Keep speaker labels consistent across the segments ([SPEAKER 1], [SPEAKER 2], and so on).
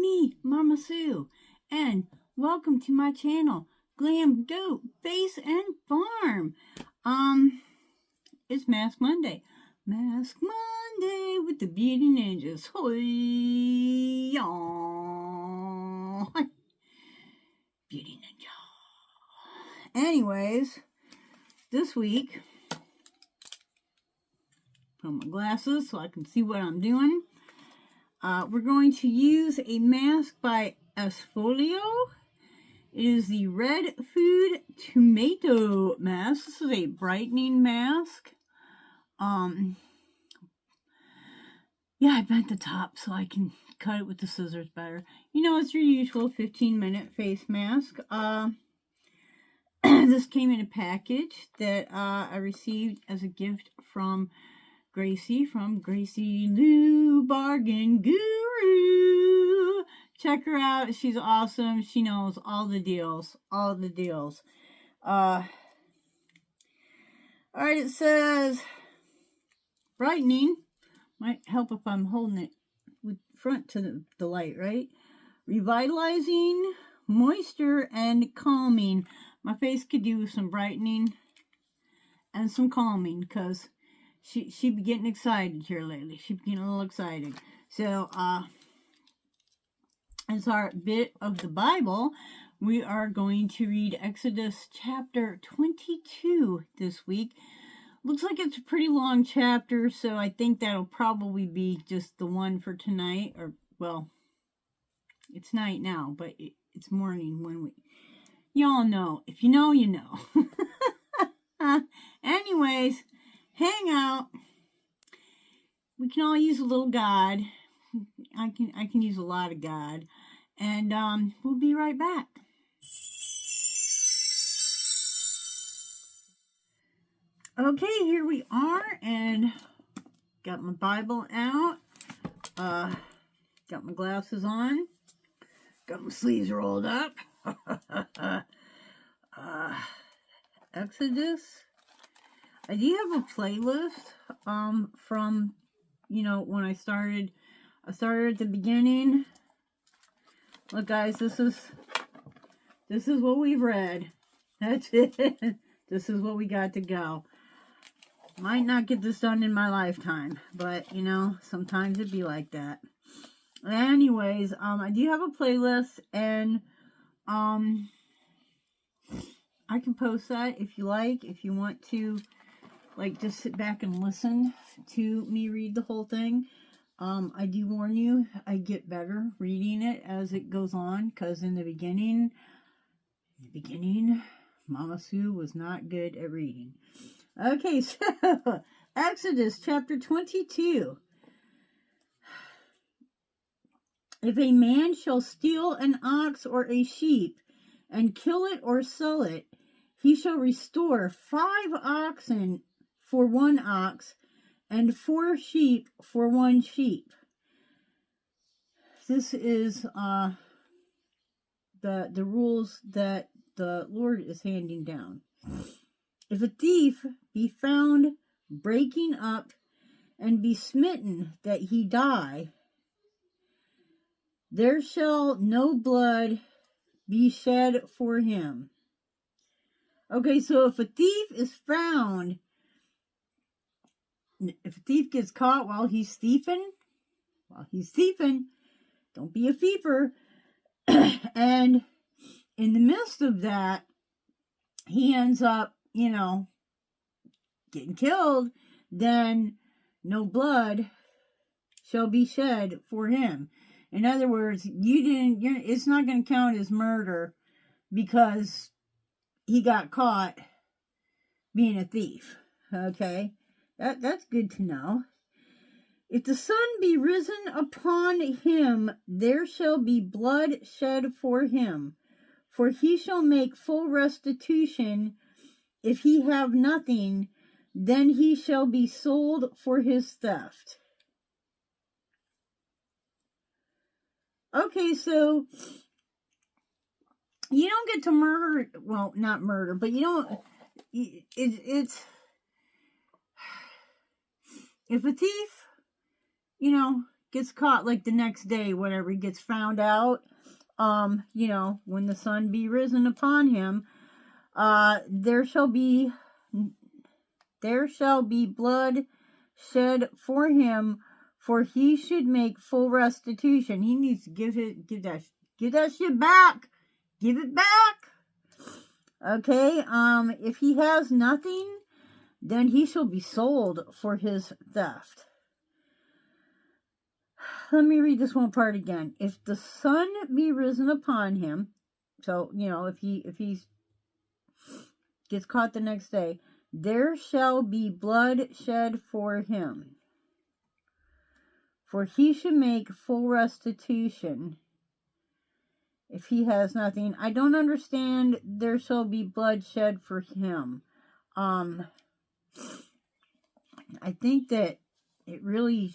[SPEAKER 1] me, Mama Sue, and welcome to my channel, Glam Goat Face and Farm. It's Mask Monday. Mask Monday with the Beauty Ninjas. Hoi-ya. Beauty Ninja. Anyways, this week, put on my glasses so I can see what I'm doing. We're going to use a mask by Esfolio. It is the Red Food Tomato Mask. This is a brightening mask. Yeah, I bent the top so I can cut it with the scissors better. You know, it's your usual 15-minute face mask. This came in a package that I received as a gift from Gracie from Gracie Lou Bargain Guru. Check her out. She's awesome. She knows all the deals. All the deals. Alright, it says brightening. Might help if I'm holding it with front to the light, right? Revitalizing, moisture, and calming. My face could do some brightening and some calming because she be getting excited here lately. She be getting a little excited. So, as our bit of the Bible, we are going to read Exodus chapter 22 this week. Looks like it's a pretty long chapter, so I think that'll probably be just the one for tonight. Or, well, it's night now, but it's morning when we... Y'all know. If you know, you know. Anyways... Hang out. We can all use a little God. I can use a lot of God. And we'll be right back. Okay, here we are, and got my Bible out. Got my glasses on. Got my sleeves rolled up. Exodus. I do have a playlist from, you know, when I started at the beginning. Look, guys, this is what we've read. That's it. This is what we got to go. Might not get this done in my lifetime, but, you know, sometimes it'd be like that. Anyways, I do have a playlist, and I can post that if you like, if you want to. Like, just sit back and listen to me read the whole thing. I do warn you, I get better reading it as it goes on, because in the beginning, Mama Sue was not good at reading. Okay, so, Exodus chapter 22. If a man shall steal an ox or a sheep, and kill it or sell it, he shall restore 5 oxen for 1 ox, and 4 sheep for 1 sheep. This is the rules that the Lord is handing down. If a thief be found breaking up, and be smitten that he die, there shall no blood be shed for him. Okay, so if a thief is found, if a thief gets caught while he's thieving, don't be a thiefer. And in the midst of that, he ends up, you know, getting killed, then no blood shall be shed for him. In other words, it's not going to count as murder because he got caught being a thief. Okay? That's good to know. If the sun be risen upon him, there shall be blood shed for him. For he shall make full restitution. If he have nothing, then he shall be sold for his theft. Okay, so you don't get to murder, well, not murder, but you don't, it's, if a thief, you know, gets caught, like the next day, whenever he gets found out, you know, when the sun be risen upon him, there shall be blood shed for him, for he should make full restitution. He needs to give that shit back. Give it back. Okay, if he has nothing, then he shall be sold for his theft. Let me read this one part again. If the sun be risen upon him, so, you know, if he gets caught the next day, there shall be blood shed for him, for he should make full restitution. If he has nothing, I don't understand. There shall be blood shed for him. I think that it really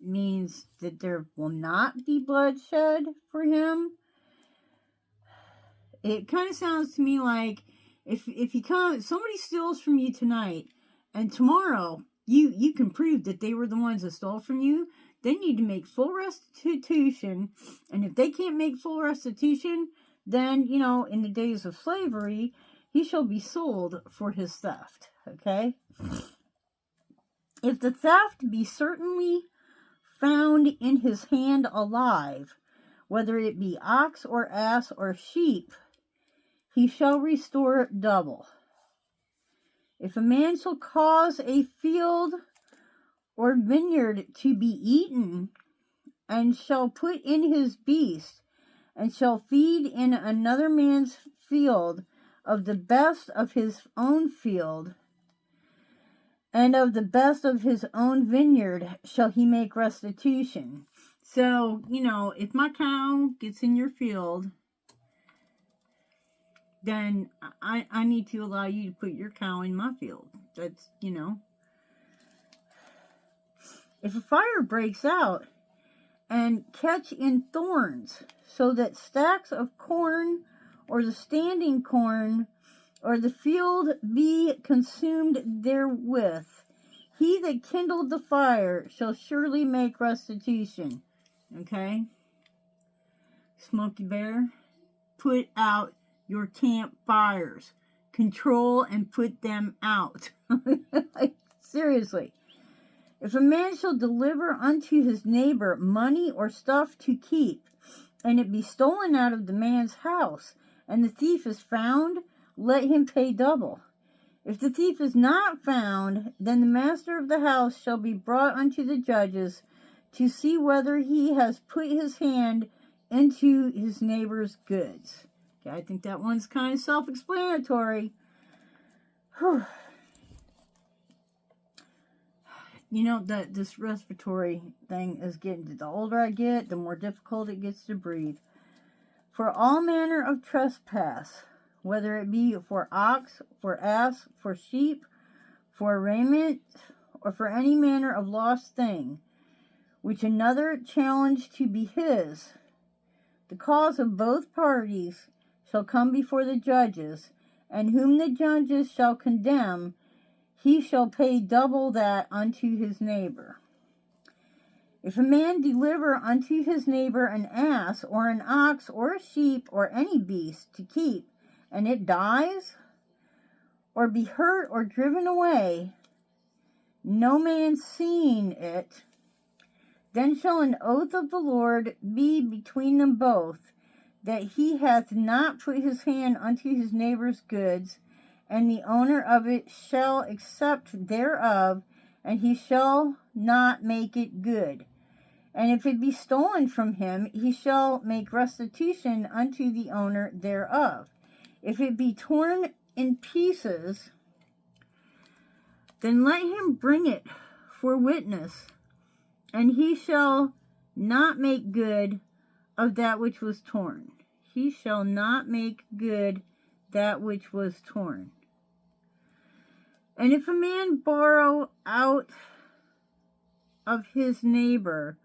[SPEAKER 1] means that there will not be bloodshed for him. It kind of sounds to me like if somebody steals from you tonight, and tomorrow you can prove that they were the ones that stole from you, they need to make full restitution. And if they can't make full restitution, then, you know, in the days of slavery, he shall be sold for his theft. Okay? If the theft be certainly found in his hand alive, whether it be ox or ass or sheep, he shall restore double. If a man shall cause a field or vineyard to be eaten, and shall put in his beast, and shall feed in another man's field of the best of his own field, and of the best of his own vineyard shall he make restitution. So, you know, if my cow gets in your field, then I need to allow you to put your cow in my field. That's, you know. If a fire breaks out and catch in thorns, so that stacks of corn or the standing corn or the field be consumed therewith, he that kindled the fire shall surely make restitution. Okay? Smokey Bear, put out your campfires. Control and put them out. Seriously. If a man shall deliver unto his neighbor money or stuff to keep, and it be stolen out of the man's house, and the thief is found, let him pay double. If the thief is not found, then the master of the house shall be brought unto the judges to see whether he has put his hand into his neighbor's goods. Okay, I think that one's kind of self-explanatory. Whew. You know, that this respiratory thing is getting, the older I get, the more difficult it gets to breathe. For all manner of trespass, whether it be for ox, for ass, for sheep, for raiment, or for any manner of lost thing, which another challenged to be his, the cause of both parties shall come before the judges, and whom the judges shall condemn, he shall pay double that unto his neighbor. If a man deliver unto his neighbor an ass, or an ox, or a sheep, or any beast to keep, and it dies, or be hurt, or driven away, no man seeing it, then shall an oath of the Lord be between them both, that he hath not put his hand unto his neighbor's goods, and the owner of it shall accept thereof, and he shall not make it good. And if it be stolen from him, he shall make restitution unto the owner thereof. If it be torn in pieces, then let him bring it for witness, and he shall not make good of that which was torn. He shall not make good that which was torn. And if a man borrow out of his neighbor,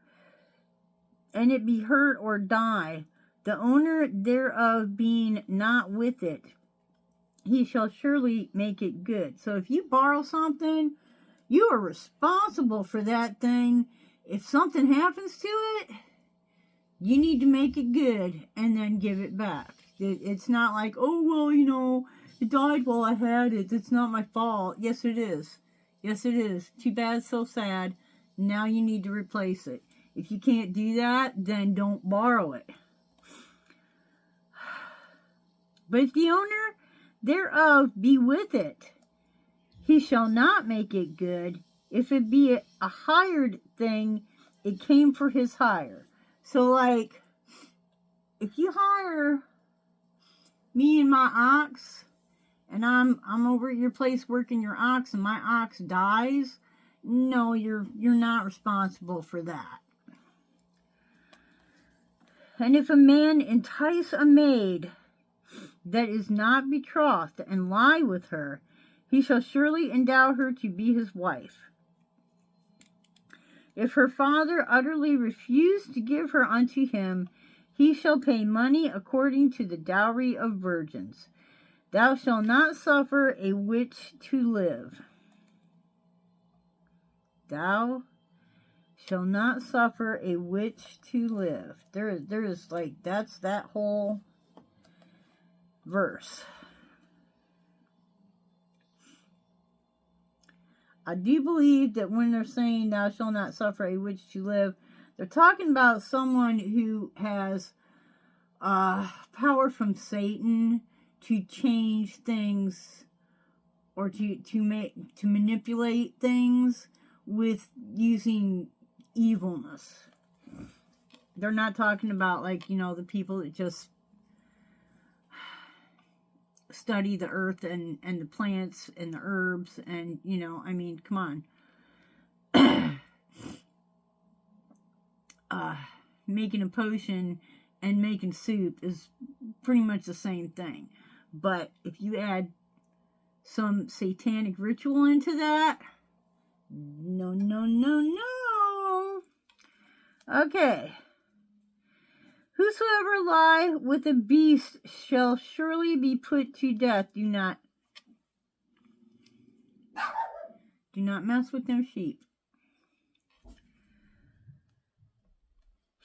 [SPEAKER 1] and it be hurt or die, the owner thereof being not with it, he shall surely make it good. So if you borrow something, you are responsible for that thing if something happens to it, you need to make it good and then give it back. It's not like, oh, well, you know, it died while I had it. It's not my fault. Yes, it is. Yes, it is. Too bad, so sad. Now you need to replace it. If you can't do that, then don't borrow it. But if the owner thereof be with it, he shall not make it good. If it be a hired thing, it came for his hire. So, like, if you hire me and my ox, and I'm over at your place working your ox, and my ox dies, no, you're not responsible for that. And if a man entice a maid that is not betrothed and lie with her, he shall surely endow her to be his wife. If her father utterly refuse to give her unto him, he shall pay money according to the dowry of virgins. Thou shalt not suffer a witch to live. Thou shalt not suffer a witch to live. There is like, that's that whole verse. I do believe that when they're saying thou shalt not suffer a witch to live, they're talking about someone who has power from Satan to change things or to manipulate things with using evilness. They're not talking about, like, you know, the people that just study the earth and the plants and the herbs and, you know, I mean, come on. Making a potion and making soup is pretty much the same thing. But if you add some satanic ritual into that, no, no, no, no. Okay. Whosoever lie with a beast shall surely be put to death. Do not mess with them sheep.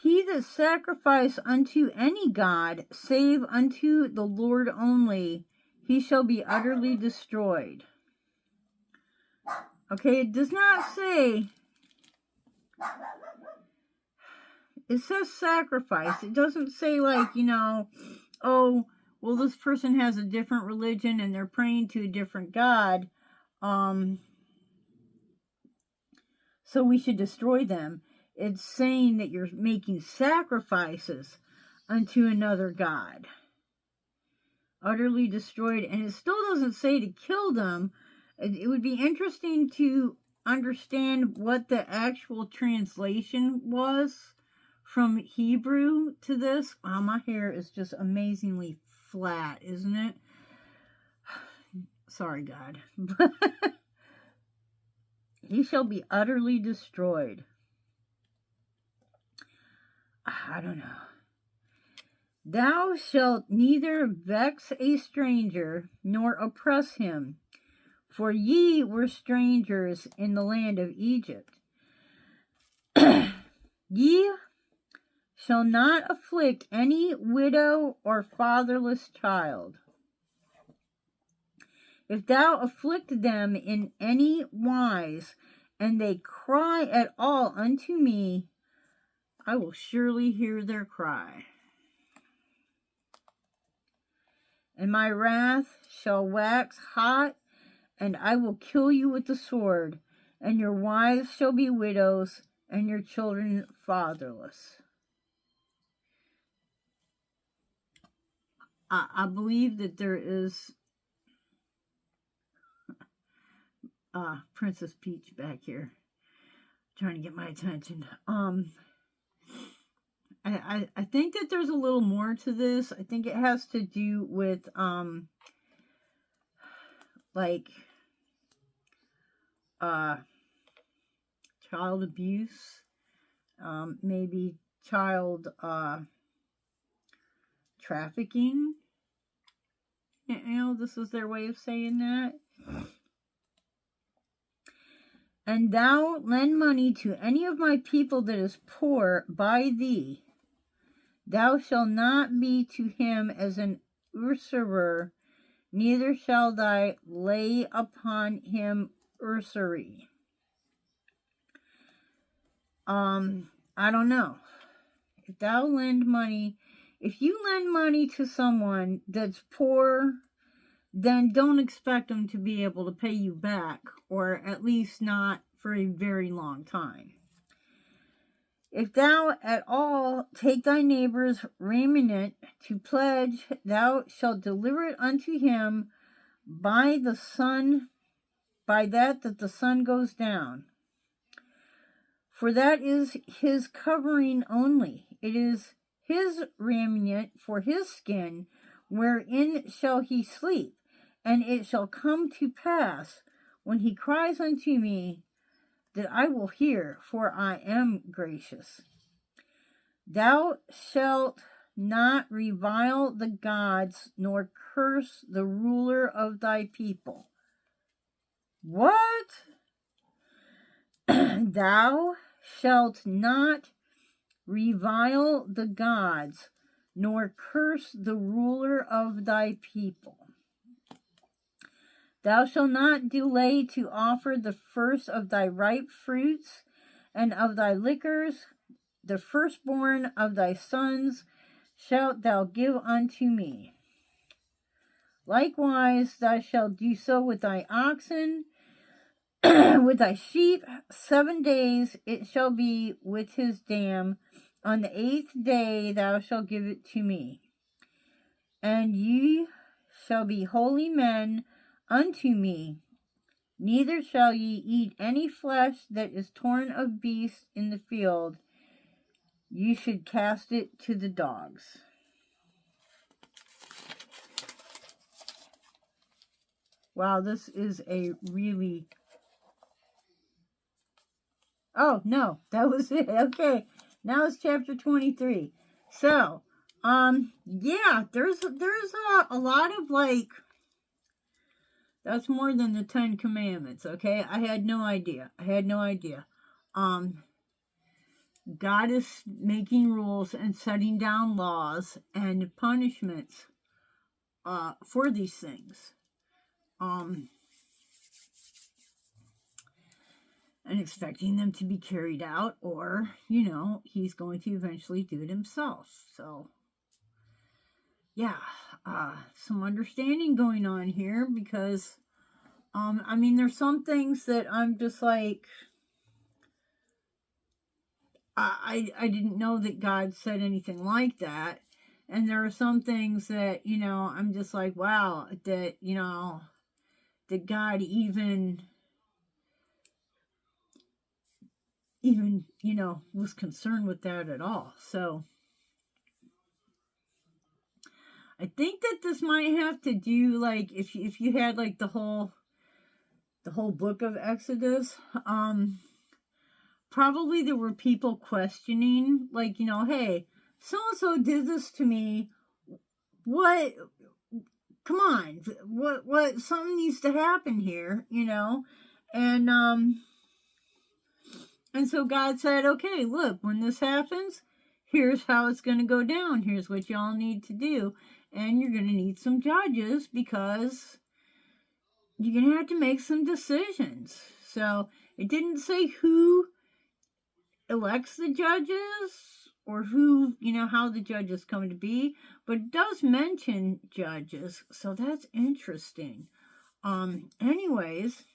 [SPEAKER 1] He that sacrifice unto any god, save unto the Lord only, he shall be utterly destroyed. Okay, it does not say, it says sacrifice. It doesn't say, like, you know, oh, well, this person has a different religion and they're praying to a different god, so we should destroy them. It's saying that you're making sacrifices unto another god. Utterly destroyed. And it still doesn't say to kill them. It would be interesting to understand what the actual translation was from Hebrew to this. Wow, my hair is just amazingly flat, isn't it? Sorry, God. He shall be utterly destroyed. I don't know. Thou shalt neither vex a stranger nor oppress him, for ye were strangers in the land of Egypt. Ye shall not afflict any widow or fatherless child. If thou afflict them in any wise, and they cry at all unto me, I will surely hear their cry. And my wrath shall wax hot, and I will kill you with the sword, and your wives shall be widows, and your children fatherless. I believe that there is Princess Peach back here trying to get my attention. I think that there's a little more to this. I think it has to do with like child abuse, maybe child trafficking. You know, this is their way of saying that. and thou lend money to any of my people that is poor by thee, thou shalt not be to him as an usurer, neither shall thou lay upon him usury. I don't know. If you lend money to someone that's poor, then don't expect them to be able to pay you back, or at least not for a very long time. If thou at all take thy neighbor's raiment to pledge, thou shalt deliver it unto him by that the sun goes down. For that is his covering only. It is his raiment for his skin, wherein shall he sleep. And it shall come to pass, when he cries unto me, that I will hear, for I am gracious. Thou shalt not revile the gods, nor curse the ruler of thy people. What? Thou shalt not revile the gods, nor curse the ruler of thy people. Thou shalt not delay to offer the first of thy ripe fruits, and of thy liquors, the firstborn of thy sons shalt thou give unto me. Likewise thou shalt do so with thy oxen, with thy sheep. 7 days it shall be with his dam. On the 8th day thou shalt give it to me. And ye shall be holy men unto me, neither shall ye eat any flesh that is torn of beasts in the field. You should cast it to the dogs. Wow, this is a really... Oh, no, that was it. Okay, now it's chapter 23. So, yeah, there's a lot of, like... That's more than the 10 Commandments, okay? I had no idea. God is making rules and setting down laws and punishments for these things. And expecting them to be carried out, or, he's going to eventually do it himself. So, yeah, some understanding going on here, because, there's some things that I'm just like, I didn't know that God said anything like that. And there are some things that, I'm just like, wow, that, that God even, was concerned with that at all. So, I think that this might have to do, like, if you had, like, the whole book of Exodus, probably there were people questioning, like, hey, so-and-so did this to me, what, come on, what, something needs to happen here, and so God said, okay, look, when this happens, here's how it's going to go down, here's what y'all need to do, and you're going to need some judges, because you're going to have to make some decisions. So, it didn't say who elects the judges, or who, how the judges come to be, but it does mention judges, so that's interesting. Anyways,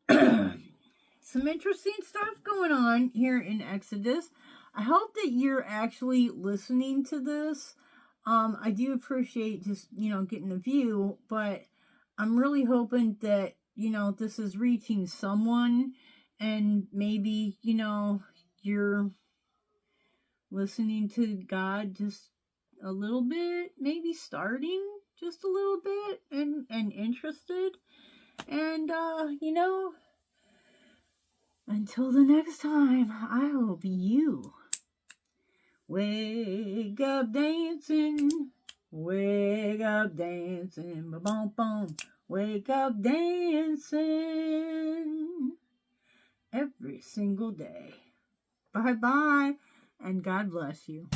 [SPEAKER 1] some interesting stuff going on here in Exodus. I hope that you're actually listening to this. I do appreciate just, getting a view, but I'm really hoping that, this is reaching someone, and maybe, you're listening to God just a little bit, maybe starting just a little bit, and interested. And, until the next time, I hope you wake up dancing, ba-bom-bom. Wake up dancing every single day. Bye-bye, and God bless you.